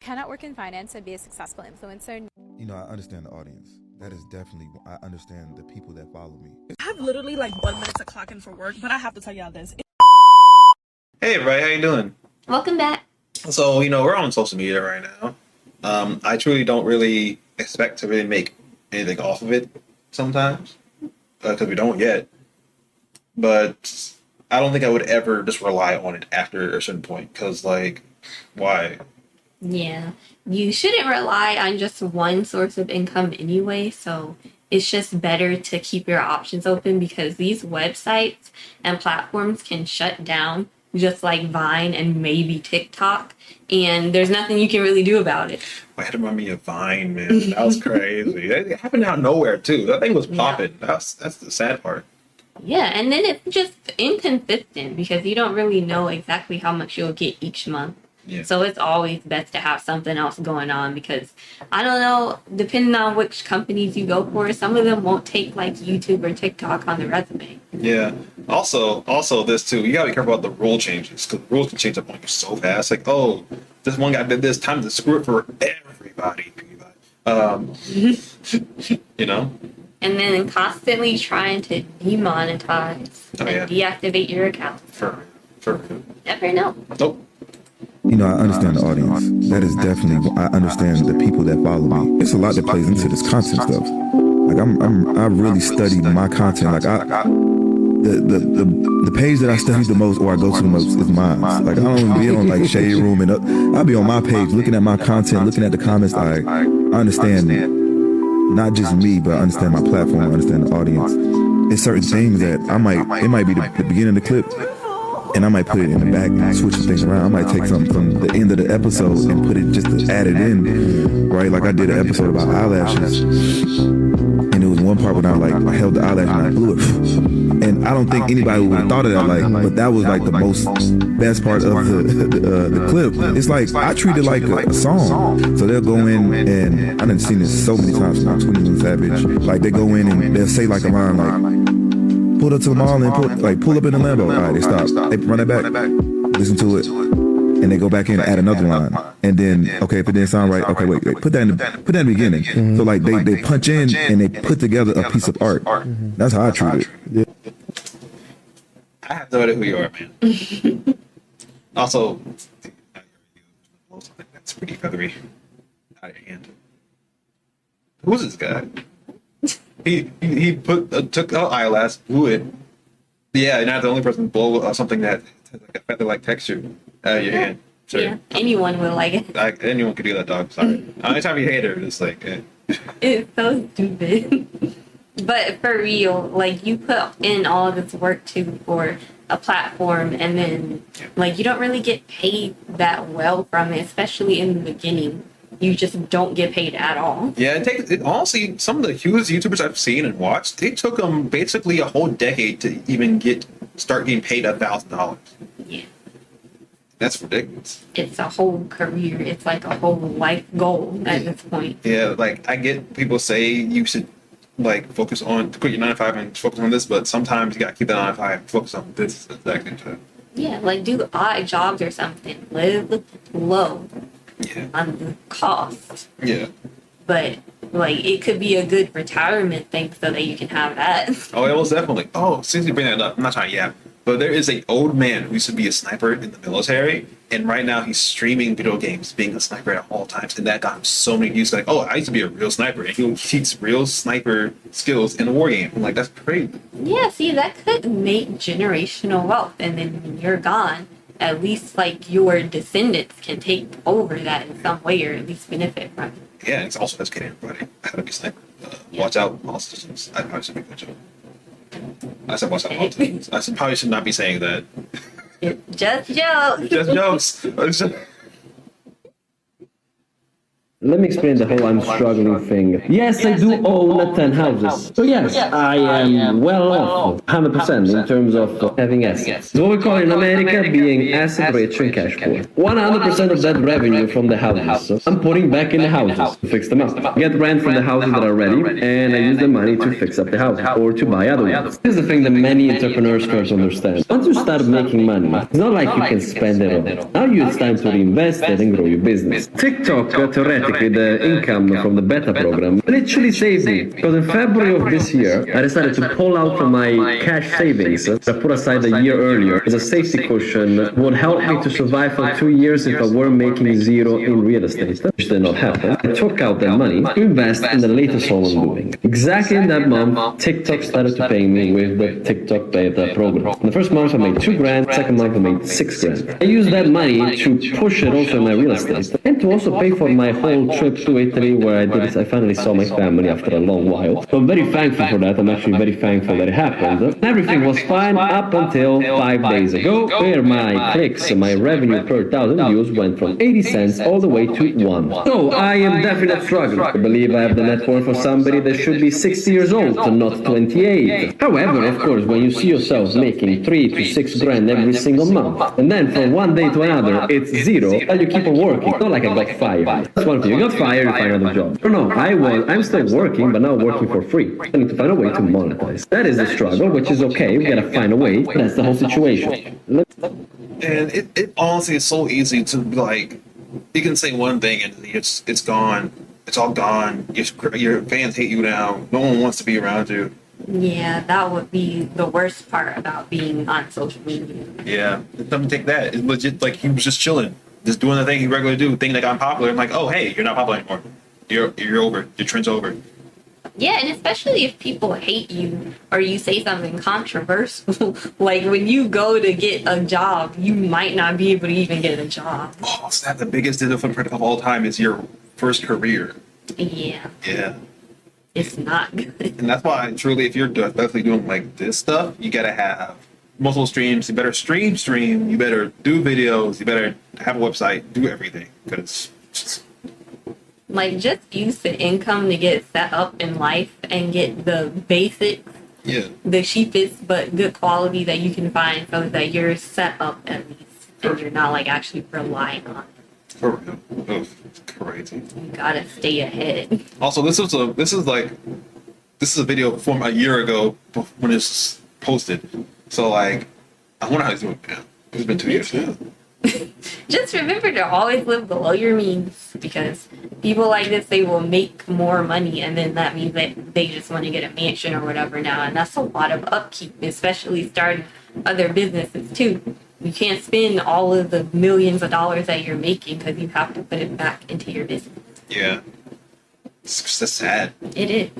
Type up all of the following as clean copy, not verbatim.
Cannot work in finance and be a successful influencer. You know, I understand the audience. That is definitely, I understand the people that follow me. I have literally like 1 minute to clock in for work, but I have to tell y'all this. Hey, Bry, how you doing? Welcome back. So, we're on social media right now. I truly don't really expect to really make anything off of it sometimes, because we don't yet. But I don't think I would ever just rely on it after a certain point, because, why? Yeah, you shouldn't rely on just one source of income anyway, so it's just better to keep your options open because these websites and platforms can shut down just like Vine and maybe TikTok, and there's nothing you can really do about it. I had to remind me of Vine, man. That was crazy. It happened out of nowhere, too. That thing was popping. Yeah. That's the sad part. Yeah, and then it's just inconsistent because you don't really know exactly how much you'll get each month. Yeah. So it's always best to have something else going on because I don't know, depending on which companies you go for, some of them won't take like YouTube or TikTok on the resume. Yeah. Also this too. You gotta be careful about the rule changes because rules can change up on you so fast. Like, oh, this one guy did this. Time to screw it for everybody. You know. And then constantly trying to demonetize and deactivate your account. For Never know. Nope. You know, I understand the audience. That is definitely, I understand the people that follow me. It's a lot that plays into this content stuff. Like I really studied my content. Like the page that I study the most or I go to the most is mine. Like I don't even be on like Shade Room and I'll be on my page looking at my content, looking at the comments. I understand not just me, but I understand my platform. I understand the audience. It's certain things that it might be the beginning of the clip. And I might put it in the back and switch some things around. I might take something from the end of the episode and put it just to add it in, right? Like I did an episode about eyelashes, and it was one part when I held the eyelash and I blew it. And I don't think anybody would have thought of that, but that was like the most best part of the clip. It's like I treat it like a song. So they'll go in and I done seen this so many times from 21 Savage. Like they go in and they'll say like a line like, pull up to the mall and pull up in the Lambo. All right, they stop. They run it back, listen to it, and they go back in and add another line. And then, okay, if it didn't sound right, okay, wait, put that in the beginning. Mm-hmm. So like they punch in and they put together a piece of art. Mm-hmm. That's how I treat it. Yeah. I have no idea who you are, man. Also, that's pretty feathery. Out of your hand. Who's this guy? He took out eyelash, blew it. Yeah, you're not the only person to blow something that has like a feather-like texture out of your hand. Sure. Yeah, anyone will like it. Anyone could do that, dog. Sorry. Anytime you hate her, it's like... It's so stupid. But for real, like you put in all this work too for a platform and then like you don't really get paid that well from it, especially in the beginning. You just don't get paid at all. Yeah, honestly, some of the hugest YouTubers I've seen and watched, they took them basically a whole decade to even start getting paid $1,000. Yeah. That's ridiculous. It's a whole career. It's like a whole life goal at this point. Yeah, like I get people say you should focus on quit your 9 to 5 and focus on this, but sometimes you gotta keep that 9 to 5 and focus on this exactly too. Yeah, like do odd jobs or something. Live low. Yeah. On the cost. Yeah. But like it could be a good retirement thing so that you can have that. Oh, it was definitely. Oh, since you bring that up, I'm not trying to yap, but there is an old man who used to be a sniper in the military, and right now he's streaming video games, being a sniper at all times, and that got him so many views. Like, oh, I used to be a real sniper, and he'll teach real sniper skills in a war game. I'm like, that's crazy. Yeah, see, that could make generational wealth, and then when you're gone, at least like your descendants can take over that in some way or at least benefit from it. Yeah, it's also educating everybody how to be sniper. Watch out, all systems. I probably should be good. I said watch out, all systems. I probably should not be saying that. Just jokes. Just jokes. Let me explain the whole I'm struggling thing. Yes, I do own 10 houses. So yes, I am well off, 100% in terms of having assets. It's what we call in America being asset rich and cash poor. 100% of that revenue from the houses, I'm putting back in the houses to fix them up. Get rent from the houses that are ready, and I use the money to fix up the houses or to buy other ones. This is the thing that many entrepreneurs first understand. Once you start making money, it's not like you can spend it all. Now it's time to reinvest it and grow your business. TikTok, theoretically, the income from the beta program literally saved me, because in February of this year, I decided to pull out from my cash savings that I put aside a year earlier as a safety cushion would help me to survive for 2 years if I were making zero in real estate, which did not happen. I took out that money to invest in the latest home I'm doing. Exactly in that month, TikTok started to pay me with the TikTok beta program. In the first month I made 2 grand, second month I made 6 grand. I used that money to push it also in my real estate and to also pay for my whole trip to Italy, where I finally saw my family after a long while. So I'm very thankful for that. I'm actually very thankful that it happened. Everything was fine up until 5 days ago, where my clicks, my revenue per 1,000 views went from 80 cents all the way to 1. So I am definitely struggling. I believe I have the net worth for somebody that should be 60 years old and not 28. However, of course, when you see yourself making 3 to 6 grand every single month, and then from one day to another it's zero, and you keep on working. It's not like I got fired. That's one thing. You got fired, you find another job. No, I'm still working, but now working for free. I need to find a way to monetize. That is the struggle, which is okay. We gotta find a way. That's the whole situation. And it honestly is so easy to be like, you can say one thing and it's gone. It's all gone. Your fans hate you now. No one wants to be around you. Yeah, that would be the worst part about being on social media. Yeah, let me take that. It's legit. Like, he was just chilling, just doing the thing he regularly do, thinking that got popular. I'm like, oh hey, you're not popular anymore. You're over. Your trend's over. Yeah, and especially if people hate you or you say something controversial, like when you go to get a job, you might not be able to even get a job. Oh, so that's the biggest digital footprint of all time is your first career. Yeah. Yeah. It's not good. And that's why, truly, if you're definitely doing like this stuff, you gotta have multiple streams. You better stream. You better do videos. You better have a website. Do everything, because Like, just use the income to get set up in life and get the basics, the cheapest but good quality that you can find, so that you're set up at least, and you're not like actually relying on it. For real. Oh, it's crazy. You gotta stay ahead. Also, this is a video from a year ago when it's posted. So like, I wonder how he's doing now. It's been 2 years now. Just remember to always live below your means, because people like this, they will make more money, and then that means that they just want to get a mansion or whatever now, and that's a lot of upkeep, especially starting other businesses too. You can't spend all of the millions of dollars that you're making, because you have to put it back into your business. Yeah. It's just sad. It is.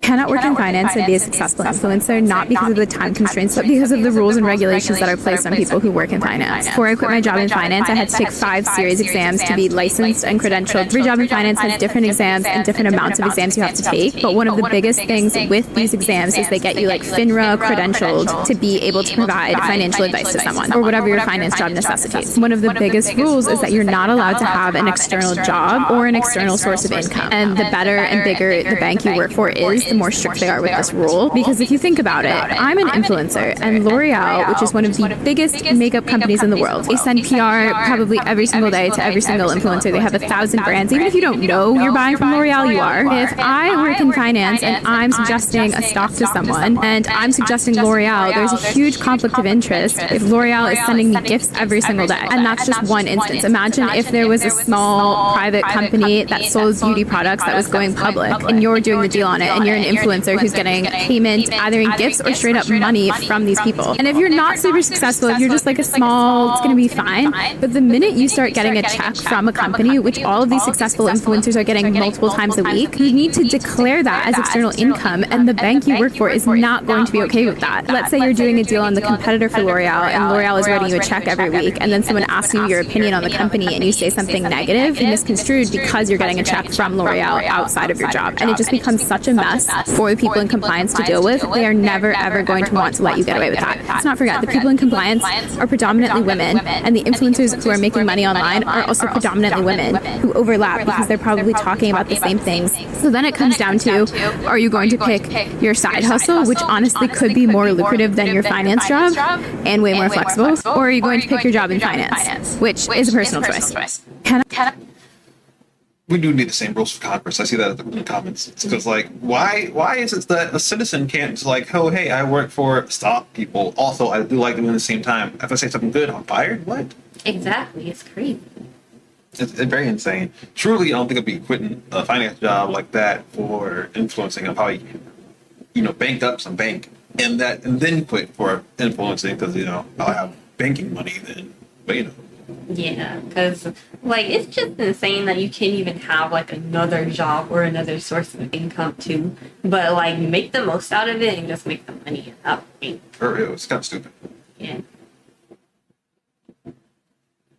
Cannot work in finance and be a successful influencer, not because of the time constraints, but because of the rules and regulations that are placed on people who work in finance. Before I quit my job in finance, I had to take 5 series exams to be licensed and credentialed. Every job in finance has different exams and different amounts of exams you have to take, but one of the biggest things with these exams is they get you like FINRA credentialed to be able to provide financial advice to someone, or whatever your finance job necessitates. One of the biggest rules is that you're not allowed to have an external job or an external source of income. And the better and bigger the bank you work for is, the more strict they are with this rule. Because if you think about it, I'm an influencer, and L'Oreal, which is one of the biggest makeup companies in the world, they send PR probably every single day to every single influencer. They have 1,000 brands. Even if you don't know you're buying from L'Oreal, you are. If I work in finance and I'm suggesting a stock to someone, and I'm suggesting L'Oreal, there's a huge conflict of interest if L'Oreal is sending me gifts every single day. And that's just one instance. Imagine if there was a small private company that sold beauty products that was going public, and you're doing the deal on it, and you're an influencer who's getting payment either in gifts or straight up money from these people. And if you're not super successful, if you're just like a small, it's going to be fine. But the minute you start getting a check from a company, which all of these successful influencers are getting multiple times a week, you need to declare that as external income, and the bank you work for is not going to be okay with that. Let's say you're doing a deal on the competitor for L'Oreal, and L'Oreal is writing you a check every week, and then someone asks you your opinion on the company, and you say something negative and misconstrued because you're getting a check from L'Oreal outside of your job. And it just becomes such a mess for the people in compliance to deal with, they are never ever going to want to let you get away with that. Let's not forget, the people in compliance are predominantly women, and the influencers who are making money online are also predominantly women who overlap because they're probably talking about the same things. So then it comes down to, are you going to pick your side hustle, which honestly could be more lucrative than your finance job and way more flexible, or are you going to pick your job in finance, which is a personal choice. We do need the same rules for Congress. I see that in the comments. It's because, like, why is it that a citizen can't just like, oh, hey, I work for stop people. Also, I do like doing it at the same time. If I say something good, I'm fired? What? Exactly. It's crazy. It's very insane. Truly, I don't think I'd be quitting a finance job like that for influencing. I'll probably, bank up some bank and then quit for influencing because, I'll have banking money then. But, Yeah, because it's just insane that you can't even have another job or another source of income too. But make the most out of it and just make the money at that point. For real, it's kind of stupid. Yeah.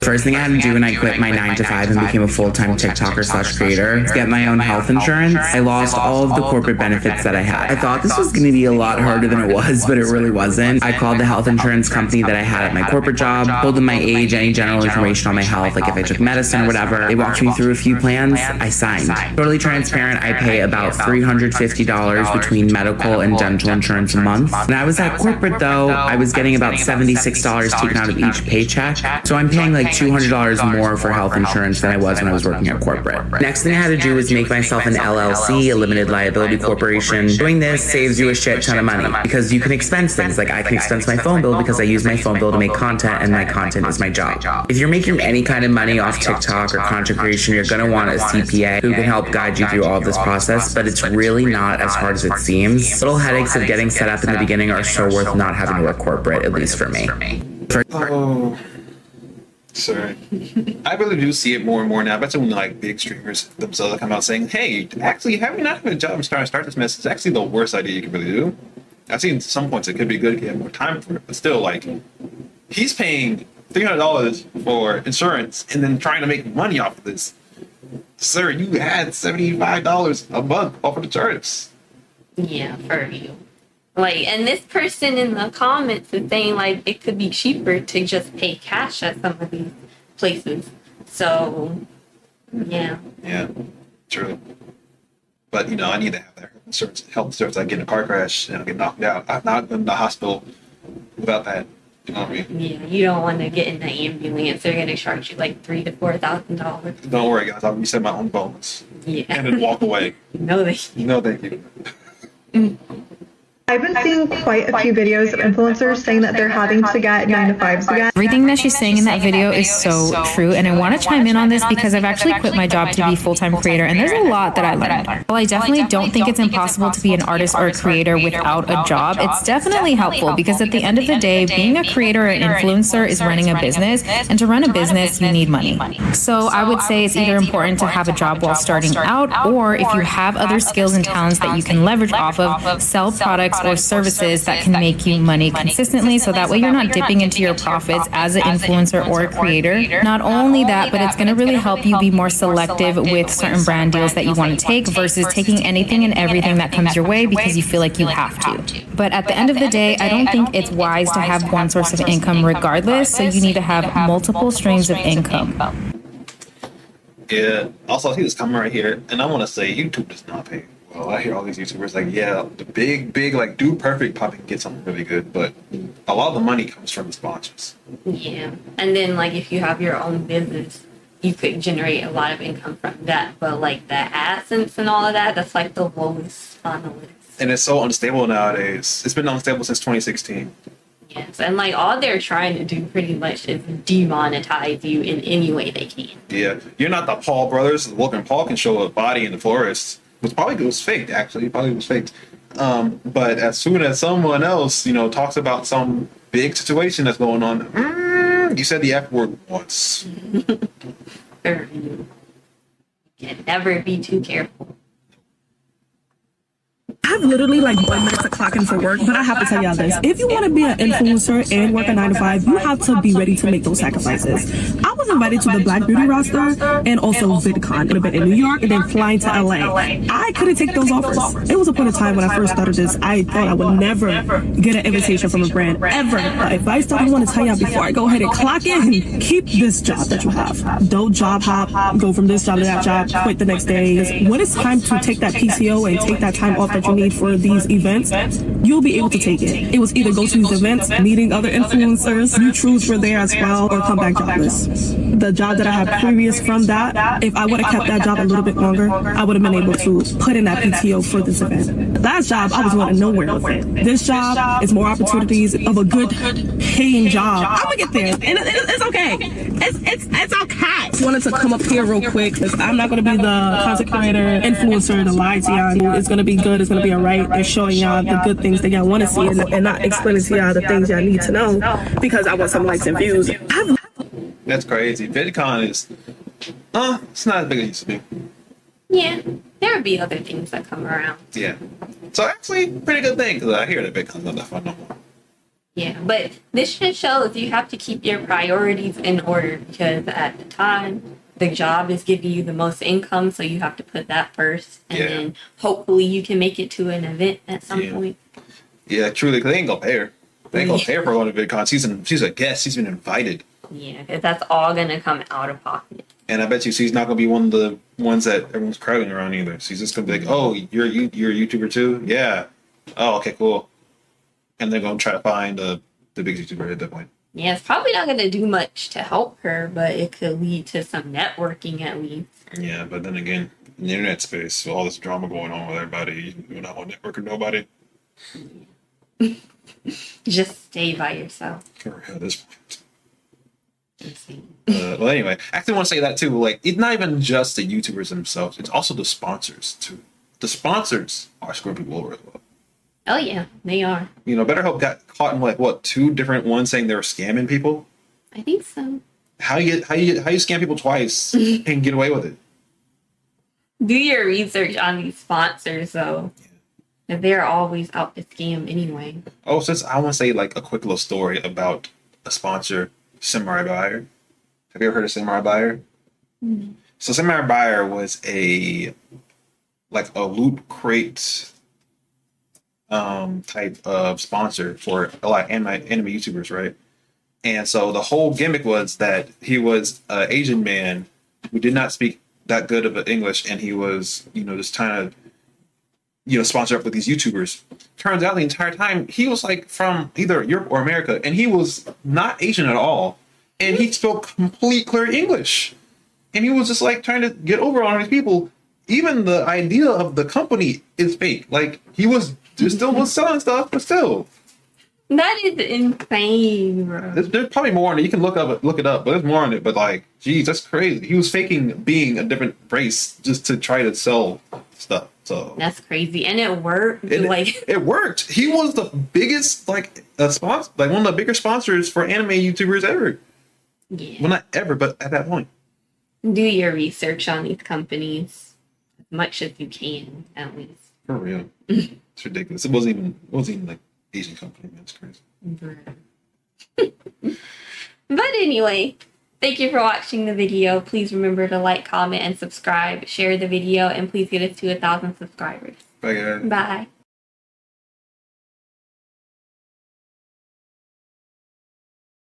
First thing I had to do when I quit my 9 to 5 and became a full-time TikToker/creator is get my own health insurance. I lost all of the corporate benefits that I had. I thought this was going to be a lot harder than it was, but it really wasn't. I called the health insurance company that I had at my corporate job, told them my age, any general information on my health, like if I took medicine or whatever. They walked me through a few plans. I signed. Totally transparent, I pay about $350 between medical and dental insurance a month. When I was at corporate though, I was getting about $76 taken out of each paycheck. So I'm paying $200 more for health insurance than I was when I was working at corporate. Next thing I had to do was make myself an LLC, a limited liability corporation. Doing this saves you a shit ton of money because you can expense things. Like I can expense my phone bill because I use my phone bill to make content and my content is my job. If you're making any kind of money off TikTok or content creation, you're going to want a CPA who can help guide you through all of this process, but it's really not as hard as it seems. Little headaches of getting set up in the beginning are so worth not having to work corporate, at least for me. Sorry. I really do see it more and more now. That's when big streamers themselves come out saying, hey, actually having not having a job and start this mess is actually the worst idea you can really do. I've seen some points it could be good if you have more time for it, but still he's paying $300 for insurance and then trying to make money off of this. Sir, you had $75 a month off of insurance. Yeah, for real. And this person in the comments is saying, it could be cheaper to just pay cash at some of these places. So, yeah. Yeah, true. But, I need to have that health insurance. I get in a car crash and I get knocked out. I'm not in the hospital without that. You know what I mean? Yeah, you don't want to get in the ambulance. They're going to charge you $3,000 to $4,000. Don't worry, guys. I'll reset my own bones. Yeah. And then walk away. Thank you. No, thank you. I've been seeing quite a few videos of influencers saying that they're having to get 9 to 5s again. Everything that she's saying in that video is so true, and I want to chime in on this because I've actually quit my job to be a full-time creator, and there's a lot that I learned. While I definitely don't think it's impossible to be an artist or a creator without a job, it's definitely helpful because at the end of the day, being a creator or an influencer is running a business, and to run a business, you need money. So I would say it's either important to have a job while starting out, or if you have other skills and talents that you can leverage off of, sell products or services that can make you money consistently, so that way you're not dipping into your profits as an influencer or a creator. Not only that, but it's going to really help you be more selective with certain brand deals that you want to take versus taking anything and everything that comes your way because you feel like you have to. But at the end of the day, I don't think it's wise to have one source of income regardless, so you need to have multiple streams of income. Yeah. Also, I see this comment right here, and I want to say YouTube does not pay. Well, I hear all these YouTubers the big, Dude Perfect probably can get something really good, but a lot of the money comes from the sponsors. Yeah. And then, if you have your own business, you could generate a lot of income from that. But, the AdSense and all of that, that's, the lowest on the list. And it's so unstable nowadays. It's been unstable since 2016. Yes. And, all they're trying to do pretty much is demonetize you in any way they can. Yeah. You're not the Paul brothers. Logan Paul can show a body in the forest. It was faked, actually. Probably was faked. But as soon as someone else, talks about some big situation that's going on, you said the F word once. You can never be too careful. have literally like 1 minute to clock in for work, but I have to tell y'all this. If you want to be an influencer and work a 9 to 5, you have to be ready to make those sacrifices. I was invited to the Black Beauty roster and also VidCon. It would have been in New York and then flying to LA. I couldn't take those offers. It was a point of time when I first started this, I thought I would never get an invitation from a brand, ever. But advice that I want to tell y'all before I go ahead and clock in, keep this job that you have. Don't job hop, go from this job to that job, quit the next day. When it's time to take that PTO and take that time off that you need for these events, you'll be able to take it. It was either go to these events, meeting other influencers, you truths were there as well, or come back jobless. The job that I had previous from that, if I would have kept that job a little bit longer, I would have been able to put in that PTO for this event. Last job, I was going nowhere with it. This job is more opportunities of a good paying job. I'm gonna get there, and it's okay. It's okay. Just wanted to come up here real quick because I'm not gonna be the content creator, influencer, the lie to y'all. It's gonna be good. It's gonna be alright. And showing y'all the good things that y'all want to see, and not explaining to y'all the things y'all need to know because I want some likes and views. That's crazy. VidCon is, it's not as big as it used to be. Yeah, there would be other things that come around. Yeah. So actually, pretty good thing because I hear that VidCon's not that fun no more. Yeah, but this just shows you have to keep your priorities in order because at the time, the job is giving you the most income, so you have to put that first. And then hopefully you can make it to an event at some point. Yeah, truly, because they ain't gonna pay her. They ain't gonna pay her for going to VidCon. She's a guest. She's been invited. Yeah, because that's all going to come out of pocket. And I bet you she's not gonna be one of the ones that everyone's crowding around either. She's just gonna be like, "Oh, you're a YouTuber too? Yeah. Oh, okay, cool." And they're gonna try to find the biggest YouTuber at that point. Yeah, it's probably not going to do much to help her, but it could lead to some networking at least. Yeah, but then again, in the internet space, all this drama going on with everybody, you're not on network with nobody. Just stay by yourself. For real, at this point. Well, anyway, I actually want to say that too. Like, it's not even just the YouTubers themselves; it's also the sponsors too. The sponsors are screwing people over as well. Oh yeah, they are. You know, BetterHelp got caught in like what 2 different ones saying they were scamming people. I think so. How you scam people twice and get away with it? Do your research on these sponsors though. Yeah. They're always out to scam anyway. Oh, since I want to say like a quick little story about a sponsor, Samurai Buyer. Have you ever heard of Samurai Buyer? Mm-hmm. So Samurai Buyer was a loot crate type of sponsor for a lot of anime YouTubers, right? And so the whole gimmick was that he was an Asian man who did not speak that good of English, and he was, just trying to, sponsor up with these YouTubers. Turns out the entire time he was like from either Europe or America, and he was not Asian at all, and he spoke complete clear English, and he was just like trying to get over on these people. Even the idea of the company is fake. Like he was still was selling stuff, but still. That is insane, bro. There's probably more on it. You can look it up, but there's more on it. But like, geez, that's crazy. He was faking being a different race just to try to sell stuff. So that's crazy, and it worked. It worked. He was the biggest sponsor, like one of the bigger sponsors for anime YouTubers ever. Yeah. Well, not ever, but at that point. Do your research on these companies as much as you can, at least. For real, it's ridiculous. It wasn't even like Asian company. Man, it's crazy. But anyway, thank you for watching the video. Please remember to like, comment, and subscribe. Share the video, and please get us to 1,000 subscribers. Bye, guys. Bye.